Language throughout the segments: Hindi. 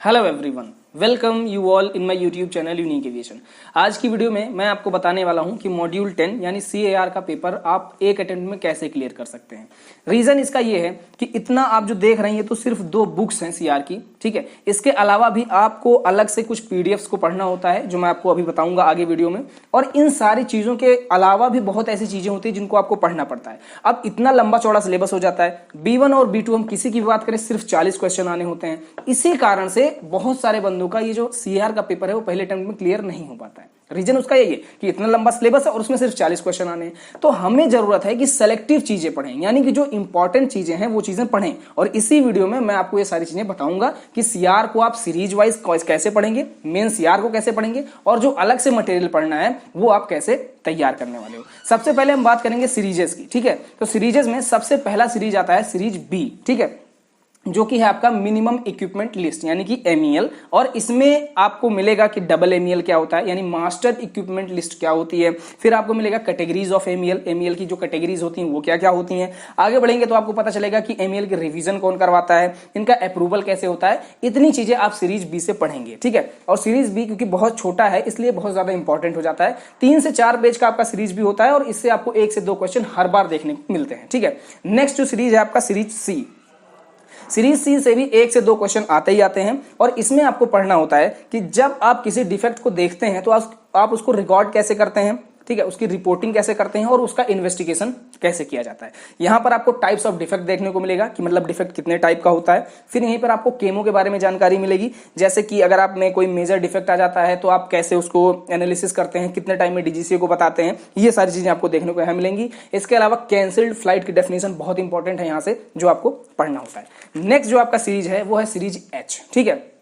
Hello everyone, welcome you all in my YouTube channel unique aviation. आज की वीडियो में मैं आपको बताने वाला हूं कि मॉड्यूल 10 यानी CAR का पेपर आप एक अटेम्प्ट में कैसे क्लियर कर सकते हैं। रीजन इसका ये है कि इतना आप जो देख रहे हैं ये तो सिर्फ 2 बुक्स हैं CR की, ठीक है। इसके अलावा भी आपको अलग से कुछ PDFs को पढ़ना होता है जो मैं आपको अभी बताऊंगा आगे वीडियो में। और इन सारी चीजों के अलावा भी बहुत ऐसी चीजें होती है जिनको आपको पढ़ना पड़ता है। अब इतना लंबा चौड़ा सिलेबस हो जाता है। B1 और B2 हम किसी की भी बात करें सिर्फ 40 क्वेश्चन आने होते हैं। इसी कारण से बहुत सारे बंदों का ये जो CAR का पेपर है वो पहले अटेम्प्ट में क्लियर नहीं हो पाता है। रीजन उसका यही है कि इतना लंबा सिलेबस है और उसमें सिर्फ 40 क्वेश्चन आने हैं। तो हमें जरूरत है कि सेलेक्टिव चीजें पढ़ें, यानी कि जो इंपॉर्टेंट चीजें हैं वो चीजें पढ़ें। और इसी वीडियो में मैं आपको ये सारी चीजें बताऊंगा कि CR को आप सीरीज वाइज कैसे पढ़ेंगे, मेन CR को कैसे पढ़ेंगे और जो अलग से मटेरियल पढ़ना है वो आप कैसे तैयार करने वाले हो। सबसे पहले हम बात करेंगे सीरीजेस की, ठीक है। तो सीरीजेस में सबसे पहला सीरीज आता है सीरीज B, ठीक है, जो कि है आपका मिनिमम इक्विपमेंट लिस्ट यानी कि MEL। और इसमें आपको मिलेगा कि डबल MEL क्या होता है, यानी मास्टर इक्विपमेंट लिस्ट क्या होती है। फिर आपको मिलेगा कैटेगरीज ऑफ MEL की जो कैटेगरीज होती हैं वो क्या क्या होती हैं। आगे बढ़ेंगे तो आपको पता चलेगा कि MEL की रिवीजन कौन करवाता है, इनका अप्रूवल कैसे होता है। इतनी चीजें आप सीरीज B से पढ़ेंगे, ठीक है। और सीरीज B क्योंकि बहुत छोटा है इसलिए बहुत ज्यादा इंपॉर्टेंट हो जाता है। 3 से 4 पेज का आपका सीरीज B होता है और इससे आपको 1 से 2 क्वेश्चन हर बार देखने को मिलते हैं, ठीक है। नेक्स्ट जो सीरीज है आपका सीरीज C। सीरीज C से भी 1 से 2 क्वेश्चन आते ही आते हैं। और इसमें आपको पढ़ना होता है कि जब आप किसी डिफेक्ट को देखते हैं तो आप उसको रिकॉर्ड कैसे करते हैं, ठीक है, उसकी रिपोर्टिंग कैसे करते हैं और उसका इन्वेस्टिगेशन कैसे किया जाता है। यहां पर आपको टाइप्स ऑफ डिफेक्ट देखने को मिलेगा कि मतलब डिफेक्ट कितने टाइप का होता है। फिर यहीं पर आपको केमो के बारे में जानकारी मिलेगी, जैसे कि अगर आप में कोई मेजर डिफेक्ट आ जाता है तो आप कैसे उसको एनालिसिस करते हैं, कितने टाइम में DGCA को बताते हैं। ये सारी चीजें आपको देखने को यहाँ मिलेंगी। इसके अलावा कैंसिल्ड फ्लाइट की डेफिनेशन बहुत इंपॉर्टेंट है यहाँ से, जो आपको पढ़ना होता है। नेक्स्ट जो आपका सीरीज है वो है सीरीज H, ठीक है।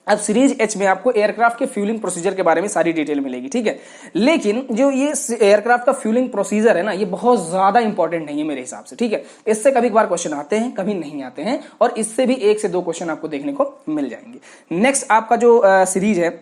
अब सीरीज H में आपको एयरक्राफ्ट के फ्यूलिंग प्रोसीजर के बारे में सारी डिटेल मिलेगी, ठीक है। लेकिन जो ये एयरक्राफ्ट का फ्यूलिंग प्रोसीजर है ना, ये बहुत ज्यादा इंपॉर्टेंट नहीं है मेरे हिसाब से, ठीक है। इससे कभी कभार क्वेश्चन आते हैं, कभी नहीं आते हैं, और इससे भी 1 से 2 क्वेश्चन आपको देखने को मिल जाएंगे। नेक्स्ट आपका जो सीरीज है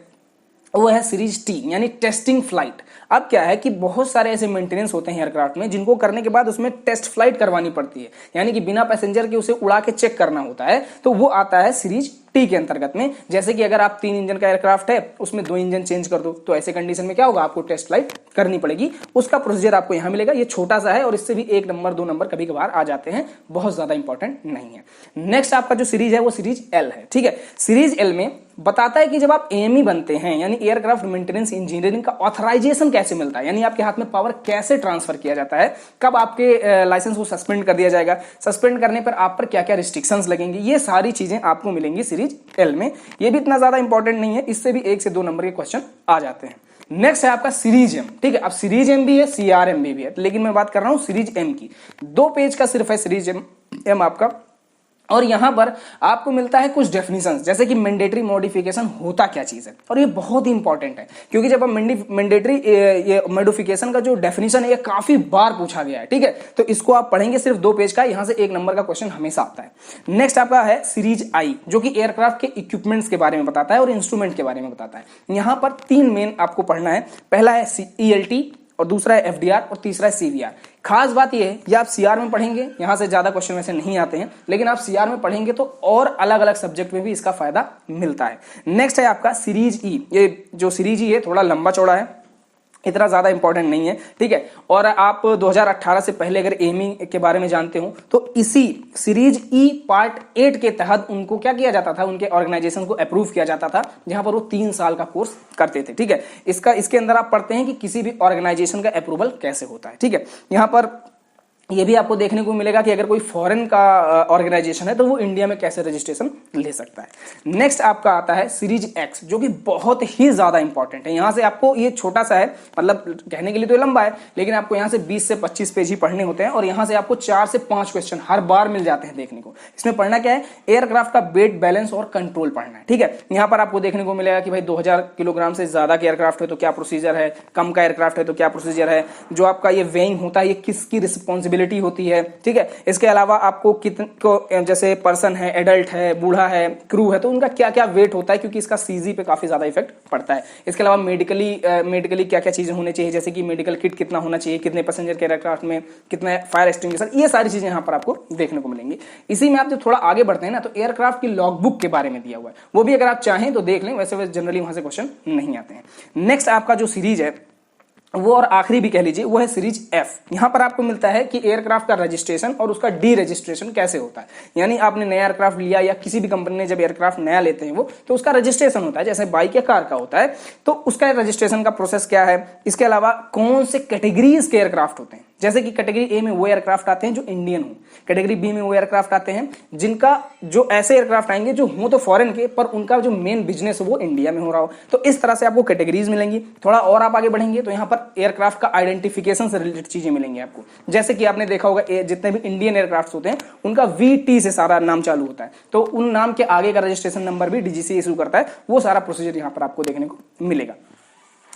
वो है सीरीज T यानी टेस्टिंग फ्लाइट। अब क्या है कि बहुत सारे ऐसे मेंटेनेंस होते हैं एयरक्राफ्ट में जिनको करने के बाद उसमें टेस्ट फ्लाइट करवानी पड़ती है, यानी कि बिना पैसेंजर के उसे उड़ा के चेक करना होता है। तो वो आता है सीरीज T के अंतर्गत में। जैसे कि अगर आप 3 इंजन का एयरक्राफ्ट है उसमें 2 इंजन चेंज कर दो तो ऐसे कंडीशन में क्या होगा, आपको टेस्ट फ्लाइट करनी पड़ेगी। उसका प्रोसीजर आपको यहां मिलेगा। ये छोटा सा है और इससे भी 1 नंबर 2 नंबर कभी कभार आ जाते हैं, बहुत ज्यादा इंपॉर्टेंट नहीं है। नेक्स्ट आपका जो सीरीज है वो सीरीज L है, ठीक है। सीरीज L में बताता है कि जब आप AME बनते हैं यानी एयरक्राफ्ट मेंटेनेंस इंजीनियरिंग का ऑथराइजेशन कैसे मिलता है, यानी आपके हाथ में पावर कैसे ट्रांसफर किया जाता है, कब आपके लाइसेंस को सस्पेंड कर दिया जाएगा, सस्पेंड करने पर आप पर क्या क्या रिस्ट्रिक्शंस लगेंगे, ये सारी चीजें आपको मिलेंगी सीरीज L में। ये भी इतना ज्यादा इंपॉर्टेंट नहीं है, इससे भी 1 से 2 नंबर के क्वेश्चन आ जाते हैं। नेक्स्ट है आपका सीरीज M, ठीक है। अब सीरीज M भी है, CRM भी है, लेकिन मैं बात कर रहा हूं सीरीज M की। 2 पेज का सिर्फ है सीरीज M आपका। और यहां पर आपको मिलता है कुछ डेफिनेशंस, जैसे कि मैंडेटरी मॉडिफिकेशन होता क्या चीज है। और ये बहुत ही इंपॉर्टेंट है क्योंकि जब हम मैंडेटरी ये मॉडिफिकेशन का जो डेफिनेशन है ये काफी बार पूछा गया है, ठीक है। तो इसको आप पढ़ेंगे, सिर्फ 2 पेज का, यहां से 1 नंबर का क्वेश्चन हमेशा आता है। नेक्स्ट आपका है सीरीज I, जो कि एयरक्राफ्ट के इक्विपमेंट्स के बारे में बताता है और इंस्ट्रूमेंट के बारे में बताता है। यहां पर 3 मेन आपको पढ़ना है। पहला है ELT और दूसरा है FDR और तीसरा है CVR। खास बात यह है ये आप CR में पढ़ेंगे, यहां से ज्यादा क्वेश्चन वैसे नहीं आते हैं, लेकिन आप CR में पढ़ेंगे तो और अलग अलग सब्जेक्ट में भी इसका फायदा मिलता है। नेक्स्ट है आपका सीरीज E। ये जो सीरीज E है थोड़ा लंबा चौड़ा है, इतना ज्यादा इंपॉर्टेंट नहीं है, ठीक है। और आप 2018 से पहले अगर AME के बारे में जानते हो तो इसी सीरीज E पार्ट 8 के तहत उनको क्या किया जाता था, उनके ऑर्गेनाइजेशन को अप्रूव किया जाता था, जहां पर वो 3 साल का कोर्स करते थे, ठीक है। इसके अंदर आप पढ़ते हैं कि किसी भी ऑर्गेनाइजेशन का अप्रूवल कैसे होता है, ठीक है। यहां पर ये भी आपको देखने को मिलेगा कि अगर कोई फॉरेन का ऑर्गेनाइजेशन है तो वो इंडिया में कैसे रजिस्ट्रेशन ले सकता है। नेक्स्ट आपका आता है सीरीज X, जो कि बहुत ही ज्यादा इंपॉर्टेंट है। यहां से आपको ये छोटा सा है, मतलब कहने के लिए तो लंबा है, लेकिन आपको यहां से 20 से 25 पेज ही पढ़ने होते हैं और यहां से आपको 4 से 5 क्वेश्चन हर बार मिल जाते हैं देखने को। इसमें पढ़ना क्या है, एयरक्राफ्ट का वेट बैलेंस और कंट्रोल पढ़ना है, ठीक है। यहां पर आपको देखने को मिलेगा कि भाई 2000 किलोग्राम से ज्यादा के एयरक्राफ्ट है तो क्या प्रोसीजर है, कम का एयरक्राफ्ट है तो क्या प्रोसीजर है, जो आपका ये वेइंग होता है ये किसकी रिस्पॉन्सिबिलिटी डिसेबिलिटी होती है, ठीक है। इसके अलावा आपको जैसे पर्सन है, एडल्ट है, बूढ़ा है, क्रू है, तो उनका क्या क्या वेट होता है, क्योंकि इसका सीजी पे काफी ज्यादा इफेक्ट पड़ता है। इसके अलावा मेडिकली क्या क्या चीजें होनी चाहिए, जैसे कि मेडिकल किट कितना होना चाहिए, कितने पैसेंजर के एयरक्राफ्ट में, कितना फायर एक्सटिंग्विशर, ये सारी चीजें यहाँ पर आपको देखने को मिलेंगी। इसी में आप जब थोड़ा आगे बढ़ते हैं ना, तो एयरक्राफ्ट की लॉगबुक के बारे में दिया हुआ है, वो भी अगर आप चाहें तो देख लें, वैसे जनरली वहां से क्वेश्चन नहीं आते हैं। नेक्स्ट आपका जो सीरीज है वो, और आखिरी भी कह लीजिए, वो है सीरीज एफ। यहां पर आपको मिलता है कि एयरक्राफ्ट का रजिस्ट्रेशन और उसका डी रजिस्ट्रेशन कैसे होता है। यानी आपने नया एयरक्राफ्ट लिया, या किसी भी कंपनी ने जब एयरक्राफ्ट नया लेते हैं वो, तो उसका रजिस्ट्रेशन होता है, जैसे बाइक या कार का होता है, तो उसका रजिस्ट्रेशन का प्रोसेस क्या है। इसके अलावा कौन से कैटेगरीज के एयरक्राफ्ट होते हैं, जैसे कि कैटेगरी ए में वो एयरक्राफ्ट आते हैं जो इंडियन हो, कैटेगरी बी में वो एयरक्राफ्ट आते हैं जिनका जो ऐसे एयरक्राफ्ट आएंगे जो हो तो फॉरेन के, पर उनका जो मेन बिजनेस है वो इंडिया में हो रहा हो। तो इस तरह से आपको कैटेगरीज मिलेंगी। थोड़ा और आप आगे बढ़ेंगे तो यहाँ पर एयरक्राफ्ट का आइडेंटिफिकेशन से रिलेटेड चीजें मिलेंगी आपको, जैसे कि आपने देखा होगा जितने भी इंडियन एयरक्राफ्ट होते हैं उनका VT से सारा नाम चालू होता है, तो उन नाम के आगे का रजिस्ट्रेशन नंबर भी DGCA इशू करता है। वो सारा प्रोसीजर यहाँ पर आपको देखने को मिलेगा।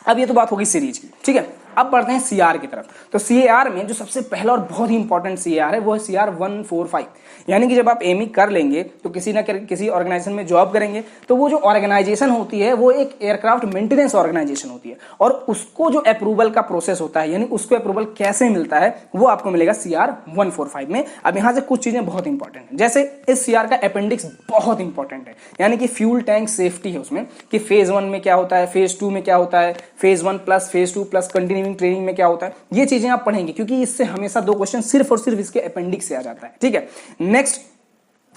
अब ये तो बात होगी सीरीज की, ठीक है। अब बढ़ते हैं CR की तरफ। तो CAR में जो सबसे पहला और बहुत ही इंपॉर्टेंट CAR है वो है CR 145। यानी कि जब आप एमई कर लेंगे तो किसी ना किसी ऑर्गेनाइजेशन में जॉब करेंगे, तो वो जो ऑर्गेनाइजेशन होती है वो एक एयरक्राफ्ट मेंटेनेंस ऑर्गेनाइजेशन होती है, और उसको जो अप्रूवल का प्रोसेस होता है, यानी उसको अप्रूवल कैसे मिलता है, वो आपको मिलेगा CR 145 में। अब यहां से कुछ चीजें बहुत इंपॉर्टेंट है, जैसे इस CR का अपेंडिक्स बहुत इंपॉर्टेंट है, यानी कि फ्यूल टैंक सेफ्टी है उसमें, कि फेज 1 में क्या होता है, फेज 2 में क्या होता है, phase 1 plus phase 2 plus continuing training में क्या होता है, ये चीजें आप पढ़ेंगे, क्योंकि इससे हमेशा 2 क्वेश्चन सिर्फ और सिर्फ इसके अपेंडिक्स से आ जाता है, ठीक है। नेक्स्ट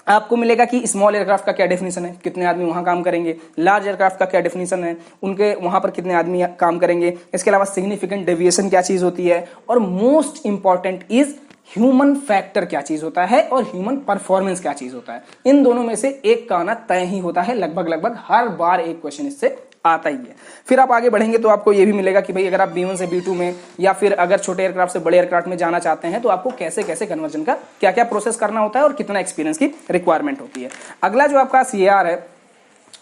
आपको मिलेगा कि स्मॉल एयरक्राफ्ट का क्या डेफिनेशन है, कितने आदमी वहां काम करेंगे, लार्ज एयरक्राफ्ट का क्या डेफिनेशन है, उनके वहां पर कितने आदमी काम करेंगे, इसके अलावा सिग्निफिकेंट डेविएशन क्या चीज होती है, और most important is human factor क्या चीज होता है, और ह्यूमन परफॉर्मेंस क्या चीज होता है। इन दोनों में से एक का आना तय ही होता है, लगभग हर बार एक क्वेश्चन इससे आता ही है। फिर आप आगे बढ़ेंगे तो आपको ये भी मिलेगा कि भाई अगर आप B1 से B2 में, या फिर अगर छोटे एयरक्राफ्ट से बड़े एयरक्राफ्ट में जाना चाहते हैं, तो आपको कैसे कैसे कन्वर्जन का क्या क्या प्रोसेस करना होता है और कितना एक्सपीरियंस की रिक्वायरमेंट होती है। अगला जो आपका CAR है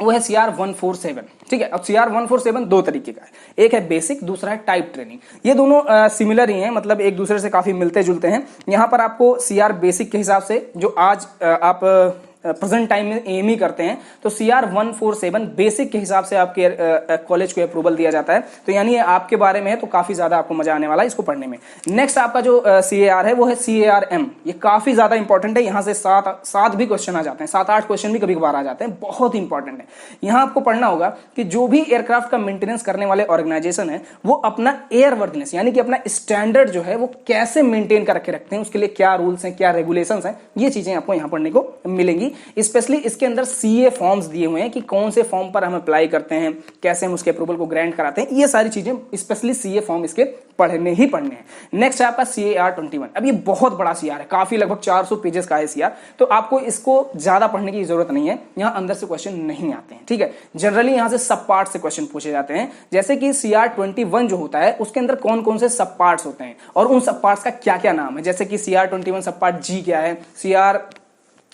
वो है CR 147, ठीक है। अब CR 147 दो तरीके का है, एक है बेसिक, दूसरा है टाइप ट्रेनिंग। ये दोनों सिमिलर ही हैं, मतलब एक दूसरे से काफी मिलते जुलते हैं। यहाँ पर आपको CR बेसिक के हिसाब से, जो आज आप प्रेजेंट टाइम में एमई करते हैं, तो CR 147 बेसिक के हिसाब से आपके कॉलेज को अप्रूवल दिया जाता है। तो यानी ये आपके बारे में है, तो काफी ज्यादा आपको मजा आने वाला है इसको पढ़ने में। नेक्स्ट आपका जो CAR है वो है CARM। ये काफी ज्यादा इंपॉर्टेंट है, यहाँ से सात भी क्वेश्चन आ जाते हैं, 7-8 क्वेश्चन भी कभी कभार आ जाते हैं, बहुत इंपॉर्टेंट है। यहाँ आपको पढ़ना होगा कि जो भी एयरक्राफ्ट का मेंटेनेंस करने वाले ऑर्गेनाइजेशन है, वो अपना एयरवर्दीनेस यानी कि अपना स्टैंडर्ड जो है वो कैसे मेंटेन करके रखते हैं, उसके लिए क्या रूल्स हैं, क्या रेगुलेशंस हैं, ये चीजें आपको यहाँ पढ़ने को मिलेंगी। स्पेशली इसके अंदर CA फॉर्म्स दिए हुए हैं कि कौन से फॉर्म पर हम अप्लाई करते हैं, कैसे हम उसके अप्रूवल को ग्रांट कराते हैं, ये सारी चीजें स्पेशली CA फॉर्म इसके पढ़ने ही पढ़ने हैं। नेक्स्ट है आपका CAR 21। अब ये बहुत बड़ा CR है, काफी लगभग 400 पेजेस का है CR, तो आपको इसको ज्यादा पढ़ने की जरूरत नहीं है, यहाँ अंदर से क्वेश्चन नहीं आते हैं, ठीक है। जनरली यहाँ से सब पार्ट से क्वेश्चन पूछे जाते हैं, जैसे कि CR 21 जो होता है उसके अंदर कौन कौन से सब पार्ट्स होते हैं और उन सब पार्ट्स का क्या क्या नाम है, जैसे कि CR 21 सब पार्ट G क्या है, CR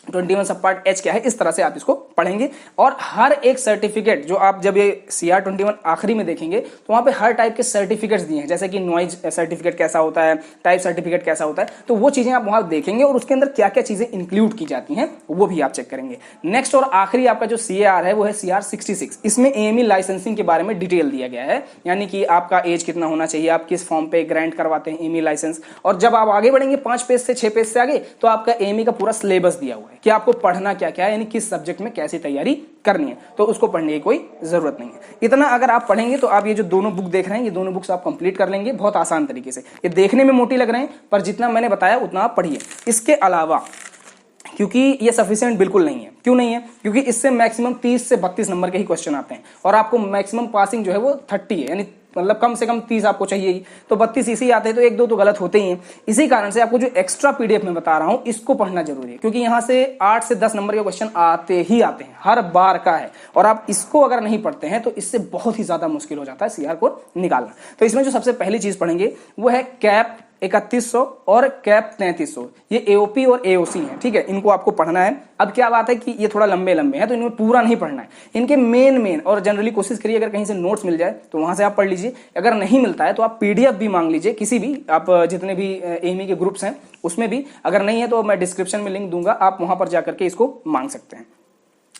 21 सब पार्ट H क्या है, इस तरह से आप इसको पढ़ेंगे। और हर एक सर्टिफिकेट जो आप जब ये CR 21 आखिरी में देखेंगे तो वहां पे हर टाइप के सर्टिफिकेट्स दिए हैं, जैसे कि नॉइज सर्टिफिकेट कैसा होता है, टाइप सर्टिफिकेट कैसा होता है, तो वो चीजें आप वहां देखेंगे और उसके अंदर क्या क्या चीजें इंक्लूड की जाती हैं वो भी आप चेक करेंगे। नेक्स्ट और आखिरी आपका जो CAR है वो है CR 66। इसमें AME लाइसेंसिंग के बारे में डिटेल दिया गया है, यानी कि आपका एज कितना होना चाहिए, आप किस फॉर्म पे ग्रांट करवाते हैं AME लाइसेंस। और जब आप आगे बढ़ेंगे 5 पेज से 6 पेज से आगे, तो आपका AME का पूरा सिलेबस दिया हुआ है कि आपको पढ़ना क्या क्या है, यानी किस सब्जेक्ट में कैसी तैयारी करनी है, तो उसको पढ़ने की कोई जरूरत नहीं है। इतना अगर आप पढ़ेंगे तो आप ये जो दोनों बुक देख रहे हैं, ये दोनों बुक्स आप कंप्लीट कर लेंगे बहुत आसान तरीके से। ये देखने में मोटी लग रहे हैं, पर जितना मैंने बताया उतना आप पढ़िए। इसके अलावा क्योंकि ये सफिशिएंट बिल्कुल नहीं है, क्यों नहीं है, क्योंकि इससे मैक्सिमम 30 से 32 नंबर के ही क्वेश्चन आते हैं, और आपको मैक्सिमम पासिंग जो है वो 30 है, यानी मतलब कम से कम 30 आपको चाहिए ही, तो 32 इसी आते हैं, तो 1-2 तो गलत होते ही हैं। इसी कारण से आपको जो एक्स्ट्रा PDF में बता रहा हूं इसको पढ़ना जरूरी है, क्योंकि यहां से 8 से 10 नंबर के क्वेश्चन आते ही आते हैं, हर बार का है, और आप इसको अगर नहीं पढ़ते हैं तो इससे बहुत ही ज्यादा मुश्किल हो जाता है CR को निकालना। तो इसमें जो सबसे पहली चीज पढ़ेंगे वो है कैप 3100 और कैप 3300, ये एओपी और एओसी है, ठीक है, इनको आपको पढ़ना है। अब क्या बात है कि ये थोड़ा लंबे लंबे हैं तो इनको पूरा नहीं पढ़ना है, इनके मेन और जनरली कोशिश करिए अगर कहीं से नोट्स मिल जाए तो वहां से आप पढ़ लीजिए, अगर नहीं मिलता है तो आप पीडीएफ भी मांग लीजिए, किसी भी आप जितने भी एएमई के ग्रुप्स हैं उसमें भी, अगर नहीं है तो मैं डिस्क्रिप्शन में लिंक दूंगा, आप वहां पर जाकर के इसको मांग सकते हैं।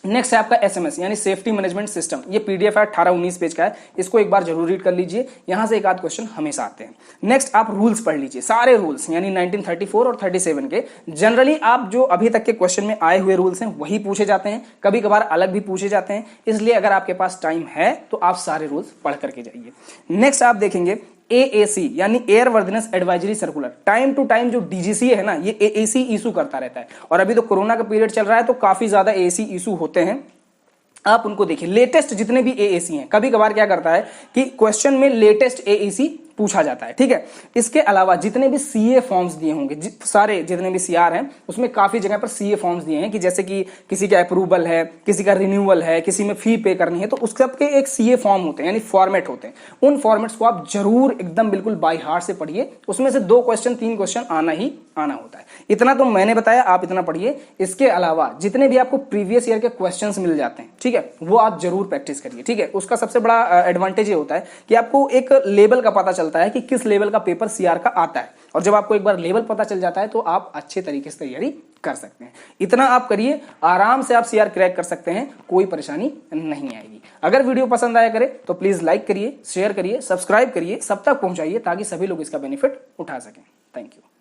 नेक्स्ट है आपका एसएमएस यानी सेफ्टी मैनेजमेंट सिस्टम, ये पीडीएफ है 18-19 पेज का है, इसको एक बार जरूर रीड कर लीजिए, यहां से एक आध क्वेश्चन हमेशा आते हैं। नेक्स्ट आप रूल्स पढ़ लीजिए, सारे रूल्स यानी 1934 और 37 के, जनरली आप जो अभी तक के क्वेश्चन में आए हुए रूल्स हैं वही पूछे जाते हैं, कभी कभार अलग भी पूछे जाते हैं, इसलिए अगर आपके पास टाइम है तो आप सारे रूल्स पढ़ करके जाइए। नेक्स्ट आप देखेंगे AAC यानी airworthiness advisory circular, time to time जो डीजीसी है ना ये AAC इशू करता रहता है, और अभी तो कोरोना का पीरियड चल रहा है तो काफी ज्यादा AAC इशू होते हैं, आप उनको देखिए। लेटेस्ट जितने भी AAC हैं, कभी कभार क्या करता है कि क्वेश्चन में लेटेस्ट AAC पूछा जाता है, ठीक है। इसके अलावा जितने भी CA फॉर्म्स दिए होंगे, सारे जितने भी CR हैं उसमें काफी जगह पर CA फॉर्म्स दिए हैं कि जैसे कि किसी का अप्रूवल है, किसी का रिन्यूअल है, किसी में फी पे करनी है, तो उस सबके एक CA फॉर्म होते हैं यानी फॉर्मेट होते हैं, उन फॉर्मेट्स को आप जरूर एकदम बिल्कुल बाय हार्ट से पढ़िए, उसमें से 2 क्वेश्चन 3 क्वेश्चन आना ही आना होता है। इतना तो मैंने बताया, आप इतना पढ़िए। इसके अलावा जितने भी आपको प्रीवियस ईयर के क्वेश्चंस मिल जाते हैं, ठीक है, वो आप जरूर प्रैक्टिस करिए, ठीक है। उसका सबसे बड़ा एडवांटेज ये होता है कि आपको एक लेवल का पता चलता है कि किस लेवल का पेपर CR का आता है, और जब आपको एक बार लेवल पता चल जाता है तो आप अच्छे तरीके से तैयारी कर सकते हैं। इतना आप करिए, आराम से आप CR क्रैक कर सकते हैं, कोई परेशानी नहीं आएगी। अगर वीडियो पसंद आया करे तो प्लीज लाइक करिए, शेयर करिए, सब्सक्राइब करिए, सब तक पहुंचाइए ताकि सभी लोग इसका बेनिफिट उठा सकें। Thank you.